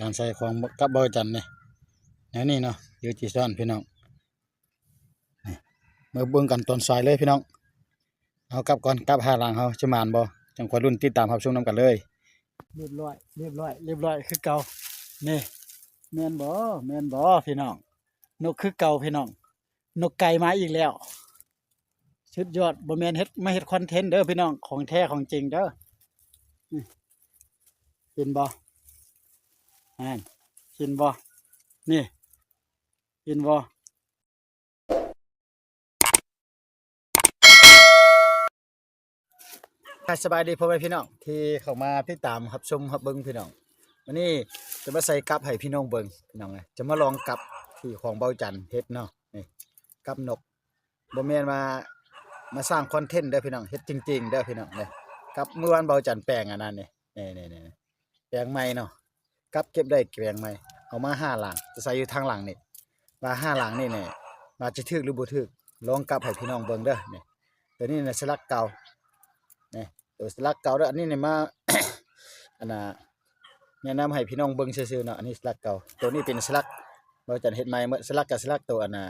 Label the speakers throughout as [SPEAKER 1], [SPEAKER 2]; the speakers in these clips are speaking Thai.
[SPEAKER 1] การใส่ของกับเบาจันเนี่ยแนวนี้เนาะอยู่ที่ซ่อนพี่น้องนี่มาเบิ่งกันตอนสายเลยพี่น้องเอากลับก่อนกลับหาหลังเฮาจะมานบ่จังค่อยรุ่นติดตามรับชมนํกันเลยเรียบร้อยคือเก่านี่แม่นบ่พี่น้องนกคือเก่าพี่น้องนกไก่มาอีกแล้วสุดยอดบ่แม่นเฮ็ดมาเฮ็ดคอนเทนต์เด้อพี่น้องของแท้ของจริงเด้อนี่เห็นบ่นั่นเห็นบ่นี่เห็นบ่สบายดีพ่อแม่พี่น้องที่เข้ามาติดตามรับชมรับเบิ่งพี่น้องวันนี้จะมาใส่กับให้พี่น้องเบิ่งพี่น้องเลยจะมาลองกับที่ของเบาจันเฮ็ดเนาะนี่กับนกบ่แม่นมาสร้างคอนเทนต์เด้อพี่น้องเฮ็ดจริงๆเด้อพี่น้องนี่กับเมื่อวานเบาจันแปลงอันนั้นนี่แปลงใหม่เนาะกับเก็บได้แปลงใหม่เอามา5หลังจะใส่อยู่ทางหลังนี่ว่า5หลังนี่เนี่ยว่าจะถึกหรือบ่ถึกลองกับให้พี่น้องเบิ่งเด้อนี่ตัวนี้น่ะสลักเก่านี่ตัวสลักเก่าเด้ออันนี้เนี่ยมา อันน่ะแนะนำให้พี่น้องเบิ่งซื่อๆเนาะอันนี้สลักเก่าตัวนี้เป็นสลักเบาจันเฮ็ดใหม่เมื่อสลักกับสลักตัวอันน่ะ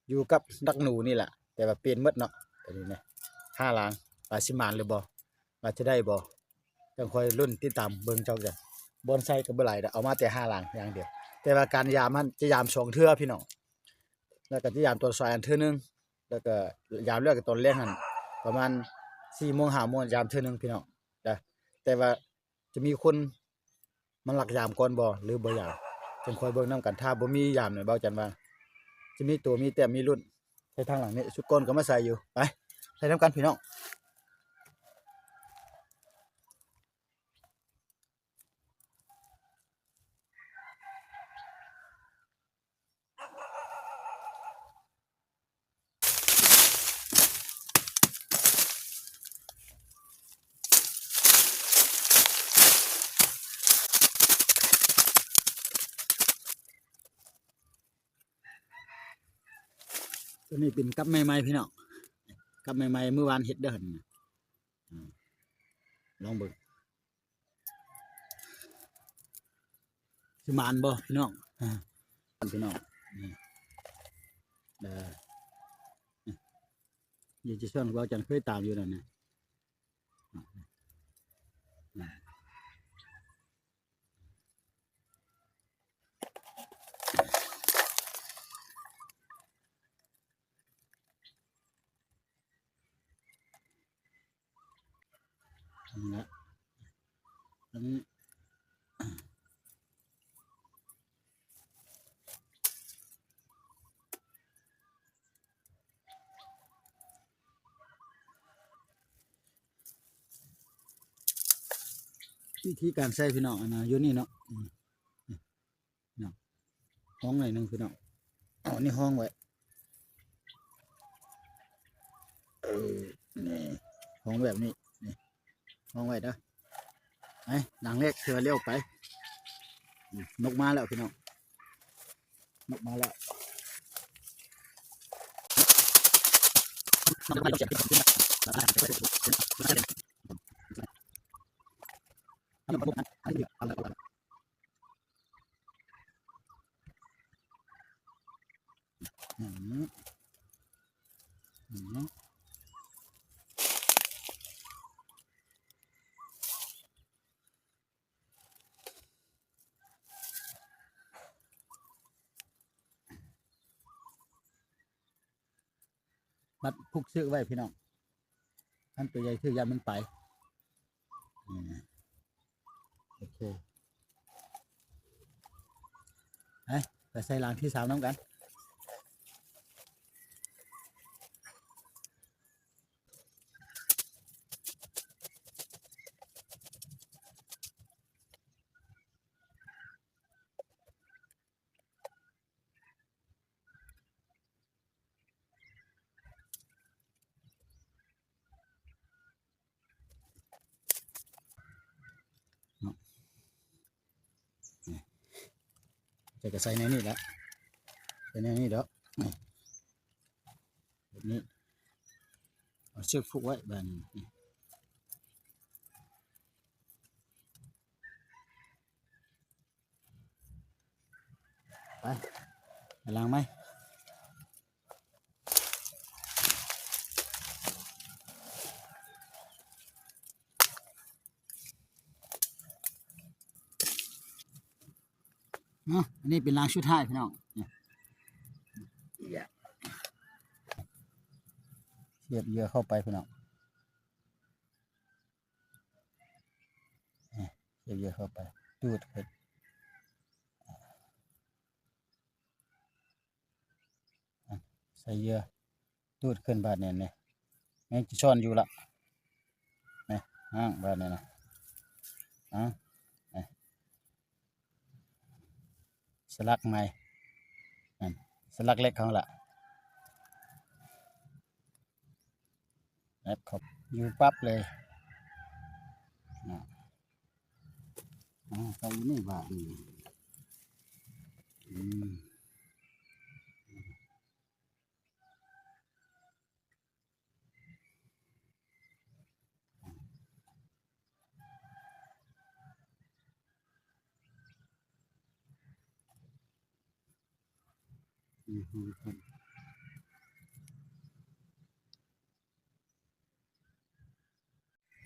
[SPEAKER 1] อยู่กับดักหนูนี่แหละแต่ว่าเปลี่ยนหมดเนาะตัวนี้นะ5หลังว่าสิมานหรือบ่ว่าจะได้บ่จังค่อยลุ้นติดตามเบิ่งเจ้ากันบอนไซก็บ่หลายดอกเอามาแต่5หลังอย่างเดียวแต่ว่าการยามมันจะยาม2เทื่อพี่น้องแล้วก็จะยามตอนสายอันเทื่อนึงแล้วก็ยามเลิกก็ตอนแลงหั่นประมาณ4 โมง 5 โมงยามเทื่อนึงพี่น้องแต่ว่าจะมีคนมันหลักยามก่อนบ่หรือบ่ยามจังค่อยเบิ่งนํกันถ้าบ่มียามเนี่ยเบาจันว่าจะมีตัวมีแต้มมีรุ่นใส่ทางหลังนี่ชุดก้นก็มาใส่อยู่ไปใส่นํกันพี่น้องตัวนี้เป็นกับใหม่ๆพี่น้องกับใหม่ๆเมื่อวานเฮ็ดเด้อหั่นลองเบิ่งสิมานบ่พี่น้องพี่น้องนี่อยู่ที่ช่องเบาจันเคยตามอยู่นั่นน่ะนั่นแหละอันนี้วิธีการใส่พี่น้องอันน่ะอยู่นี่เนาะเนาะห้องหน่อยนึงพี่น้องอ๋อนี่ห้องไว้นี่ห้องแบบนี้นี่ห้องไว้เด้อไปหลังเลขเถื่อเลี้ยวไปนกมาแล้วพี่น้องนกมาแล้วมัดพุกเชือกไว้พี่น้องท่านตัวใหญ่ถือยามันไปโอเคไปใส่หลังที่3น้ำกันจะใส่ในนี่แหละใส่ในนี่เด้อแบบนี้เอาเชือกผูกไว้แบบนี้ ไปล้างไหมเนาะอันนี้เป็นล้างชุดท้ายพี่น้องเนี่ยเสียบเหยื่อเข้าไปพี่น้องเสียบเหยื่อเข้าไปดูดขึ้นใส่เหยื่อดูดขึ้นบาดเนี่ยนี่จะช้อนอยู่ละนี่บาดเนี่ยนะสลักใหม่สลักเล็กของละครับอยู่ปั๊บเลยใส่นี่บาดนี่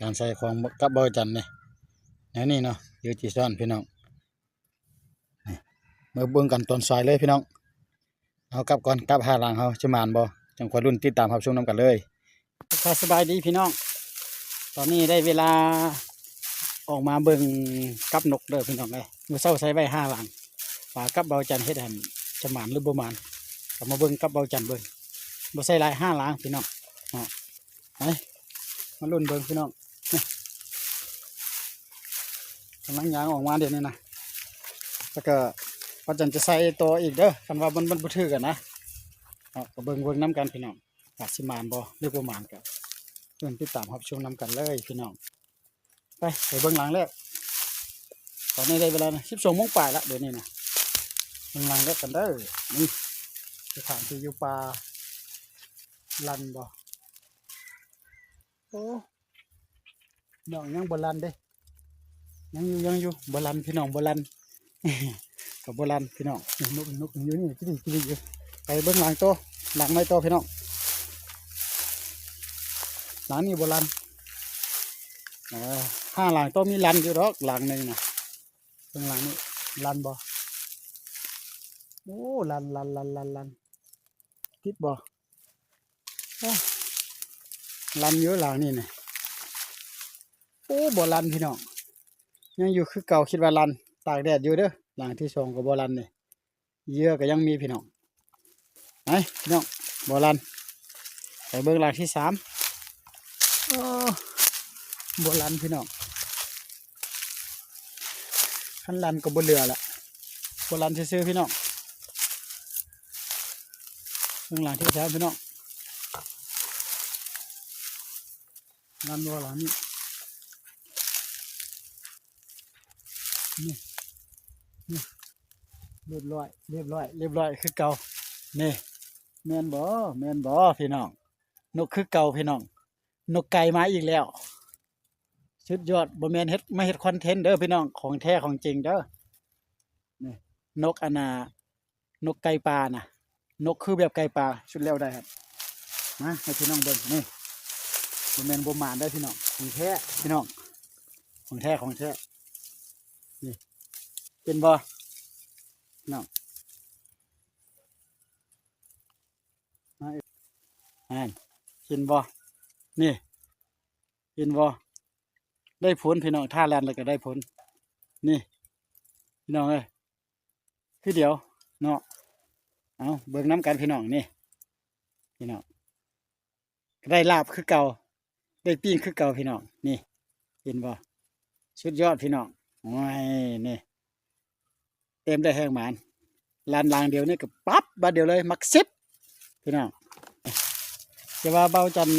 [SPEAKER 1] การใส่ของกับเบาจันเนี่ยนี่เนาะอยู่ที่ซ่อนพี่น้องเมื่อเบิ่งกันตอนซอยเลยพี่น้องเอากลับก่อนกลับหาหลังเขาจะมานบ่จังคอยรุ่นติดตามรับชมนำกันเลยสบายดีพี่น้องตอนนี้ได้เวลาออกมาเบิ่งกับนกเด้อพี่น้องเลยมื้อเช้าใส่ไว้5หลังป่ากับเบาจันเฮ็ดให้จะหมานหรือบ่หมานก็มาเบิ่งกับเบาจันเบิ่งบ่ใส่หลาย5หลังพี่น้องไปมารุ่นเบิ่งพี่น้องกำลังยางออกมาเดี๋ยวนี้นะแล้วก็ว่าจันจะใส่ตัวอีกเด้อคันว่ามันบ่ถือกันนะก็เบิ่งน้ำกันพี่น้องอาจสิมานบ่หรือบ่มานกันเพื่อนติดตามรับชมน้ำกันเลยพี่น้องไปเบิ่งหลังแล้วตอนนี้ได้เวลา12 โมงปลายละเดี๋ยวนี้นะเบิ่งหลังแล้วกันเด้อนี่สถานที่อยู่ป่าลันบ่โอ้น้องยังบ่ลันเด้ยังอยู่บอลันพี่น้องบอลันกับบอลันพี่น้องนกอยู่นี่ที่อยู่ไปเบิ้งหลังโตหลังไม่โตพี่น้องหลังนี่บอลันห้าหลังโตมีลันอยู่หรอกหลังหนึ่งนะเบิ้งหลังนี่ลันบ่โอ้ลันคิดบ่ลันเยอะหลังนี่นะโอ้บอลันพี่น้องยังอยู่คือเก่าคิดว่าลันตากแดดอยู่เด้อหลังที่2กับบอลันนี่เยื่อก็ยังมีพี่น้องไหนพี่น้องบอลันไปเบิ้งหลังที่3บอลันพี่น้องขันลันกับบนเรือละบอลันซื้อพี่น้องเบิ้งหลังที่3พี่น้องลันบอหลังนี้นี่เรียบร้อยคือเก่านี่แม่นบ่พี่น้องนกคือเก่าพี่น้องนกไก่มาอีกแล้วสุดยอดบ่แม่นเฮ็ดมาเฮ็ดคอนเทนต์เด้อพี่น้องของแท้ของจริงเด้อนี่นกนกไก่ป่าน่ะนกคือแบบไก่ป่าชุดแล้วได้ครับมาให้พี่น้องเบิ่งนี่บ่แม่นบ่หมานได้พี่น้องของแท้พี่น้องของแท้นี่เป็นบ่น้องเห็นบ่นี่เห็นบ่ได้ผลพี่น้องท่าแลนแล้วก็ได้ผลนี่พี่น้องเอ้ยคือเดี๋ยวเนาะเอาเบิ่งน้ำกันพี่น้องนี่พี่น้องได้ลาบคือเก่าได้ปิ้งคือเก่าพี่น้องนี่เห็นบ่สุดยอดพี่น้องโอ้ยนี่เต็มได้แห้งหมานลานลางเดียวนี่ก็ปั๊บบาดเดียวเลยมักซิบพี่น้องจะว่าเบาจัน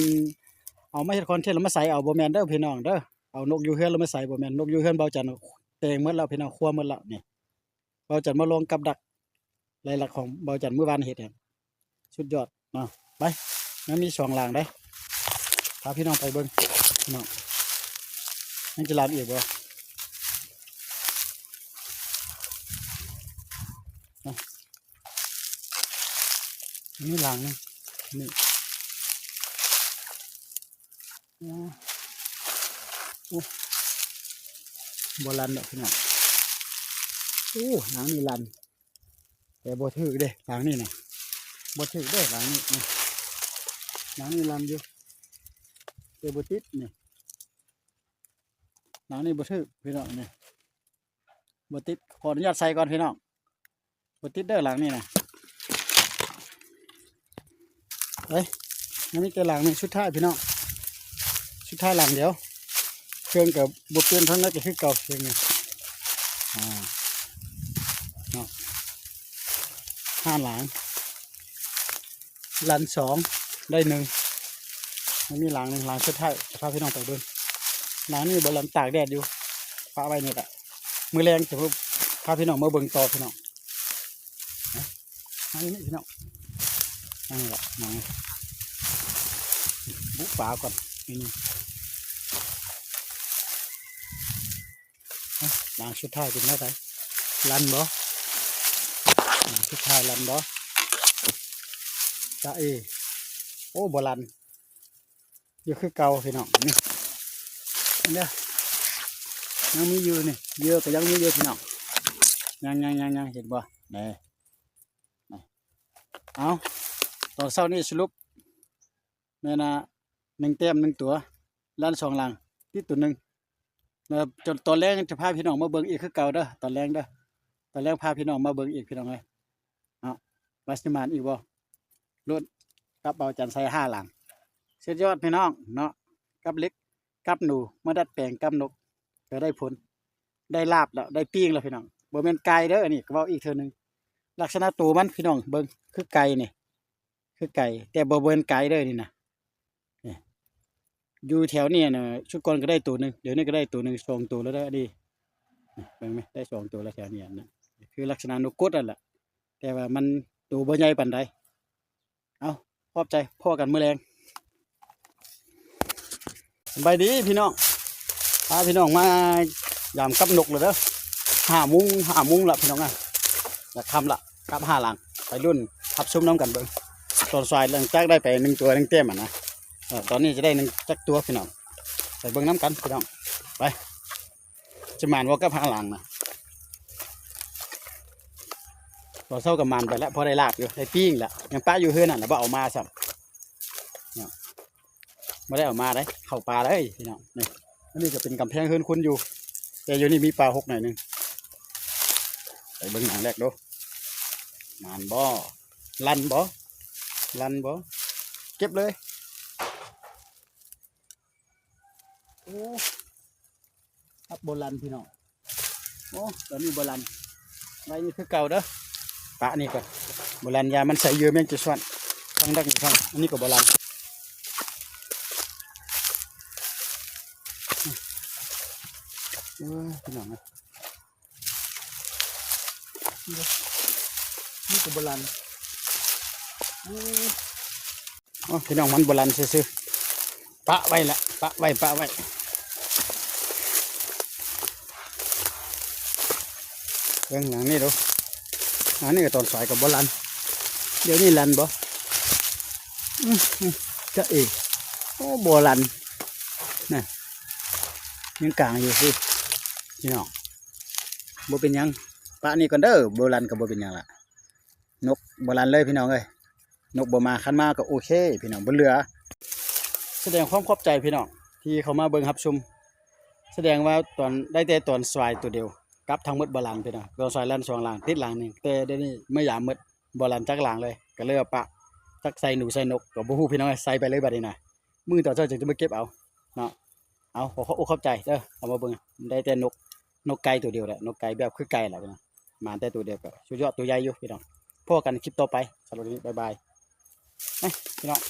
[SPEAKER 1] เอาไม่ใช่คอนเทนต์เรามาใส่เอาโบแมนเด้อพี่น้องเด้อเอานกยูเฮือนเรามาใส่โบแมนนกยูเฮือนเบาจันเตงเมื่อเราพี่น้องครัวเมื่อเราเนี่ยเบาจันมาลงกับดักลายหลักของเบาจันเมื่อวานเห็ดเนี่ยสุดยอดเนาะไปมันมี2หลังได้พาพี่น้องไปเบิ้งพี่น้องนั่นจะลานอีกบ่ นี่หลังนึงนี่โอ้โบราณแบบพี่น้องโอ้หลังนี่ลันแต่บ่ถือเด้หลังนี่นะบ่ถือเด้หลังนี่นี่หลังนี่ลันอยู่แต่บ่ติดนี่หลังนี่บ่ถือพี่น้องนี่บ่ติดขออนุญาตใส่ก่อนพี่น้องบ่ติดเด้อหลังนี่นะเอ้ยยังมีแต่หลังนี่ชุดท้ายพี่น้องชุดท้ายหลังเดี๋ยวเครื่องกับบทเปลี่ยนทั้งนั้นก็คือเก่าเครื่องนี่เนาะ5 หลังลัน2ได้1มันมีหลัง1หลังชุดท้ายจะพาพี่น้องไปดูหลังนี่บนลันตากแดดอยู่ปะไว้นี่แหละมือแรงจะพาพี่น้องมาเบิ่งต่อพี่น้องนี่พี่น้องนี่แหละหลังบุกป่าก่อนนี่หลังชุดท้ายเป็นไงลันบ่หลังชุดท้ายลันบ่จ้าโอ้บลันอยู่คือเก่าพี่น้องนี่เนี่ยยังมีอยู่นี่เยอะก็ยังมีเยอะพี่น้องยังเห็นบ่นี่เอาตอนเช้านี้สรุปแม่นะ1 แต้ม 1 ตัวล้าน2 หลังที่ตัว 1จนตอนแรกจะพาพี่น้องมาเบิ่งอีกคือเก่าเด้อตอนแรกเด้อตอนแรกพาพี่น้องมาเบิ่งอีกพี่น้องเลยวัสมานอีกบ่รถกับเบาจันใส่5 หลังเสียยอดพี่น้องเนาะกับเล็กกับหนูมาดัดแปลงกับนกก็ได้ผลได้ลาบแล้วได้ปิ้งแล้วพี่น้องบ่แม่นไก่เด้อนี่ก็เว้าอีกเทื่อนึงลักษณะตัวมันพี่น้องเบิ่งคือไก่นี่คือไก่แต่บ่แม่นไก่เด้อนี่นะอยู่แถวนี้น่ะชุดก่อนก็ได้ตัว 1เดี๋ยวนี้ก็ได้ตัว 1 2 ตัวแล้วเด้อดีเบิ่งไหมได้2 ตัวแล้วแถวนี้นะคือลักษณะนกกดนั่นแหละแต่ว่ามันตัวบ่ใหญ่ปานใดเอาขอบใจพ่อกันมื้อแลงสบายดีพี่น้องพาพี่น้องมายามกับนกเลยเด้อ5 โมงละพี่น้องอยากทำละกับ5 หลังไปรุ่นทับซุ้มน้ำกันเบิ่งตอนสายหลังจากได้ไป1 ตัว 1 เต้มนะตอนนี้จะได้1 จักตัวพี่น้องไปเบิ่งน้ำกันพี่น้องไปจะมานว่ากับ5 หลังนะตอนเช้ากับมันไปแล้วพอได้ลาบอยู่ได้ปิ้งแล้วยังป้าอยู่เฮือนน่ะแล้วบ่เอามาซ้ำเนี่ยไม่ได้เอามาได้เข้าปลาเลยพี่น้องนี่จะเป็นกำแพงเฮือนคุณอยู่แต่อยู่นี่มีปลา6 หน่อยนึงไปเบิ่งหนังแรกดูมันบ่ลันบ่เก็บเลยโอ้ครับโบราณพี่น้องโอ้ตอนนี้โบราณไว้นี่คือเก่าเด้อปะนี่ก่อนโบราณยามันใส่เยอะแม่งจะส่วนทั้งดักทั้งอันนี้ก็โบราณพี่น้องนะนี่ก็โบราณพี่น้องมันโบราณซื่อๆปะไว้ละปะไว้เรื่องอย่างนี้ดูอันนี้ก็ตอนสายกับโบราณเดี๋ยวนี้ลันบ่จะโอ้โบราณนี่ยังกลางอยู่สิพี่น้องบ่เป็นยังปะนี่ก่อนเด้อโบราณกับบ่เป็นยังล่ะนกโบราณเลยพี่น้องเอ้ยนกบ่มาคันมาก็โอเคพี่น้องบ่เหลือแสดงความขอบใจพี่น้องที่เขามาเบิ่งรับชมแสดงว่าตอนได้แต่ตอนสายตัวเดียวกับทั้งหมดโบราณพี่น้องตอนสายลัน2 หลังติดหลังนึงแต่เดี๋ยวนี้ไม่อยากหมดโบราณจักหลังเลยก็เลยปะจักใส่หนูใส่นกก็บ่ฮู้พี่น้องใส่ไปเลยบัดนี้นะมื้อต่อเช้าจึงจะมาเก็บเอาเนาะเอาขอเข้าใจเด้อเอามาเบิ่งได้แต่นกไก่ตัวเดียวแหละนกไก่แบบคือไก่แหละพี่น้องมาแต่ตัวเดียวก็สุดยอดตัวใหญ่อยู่พี่น้องพบกันคลิปต่อไปสำหรับวันนี้บ๊ายบายพี่น้อง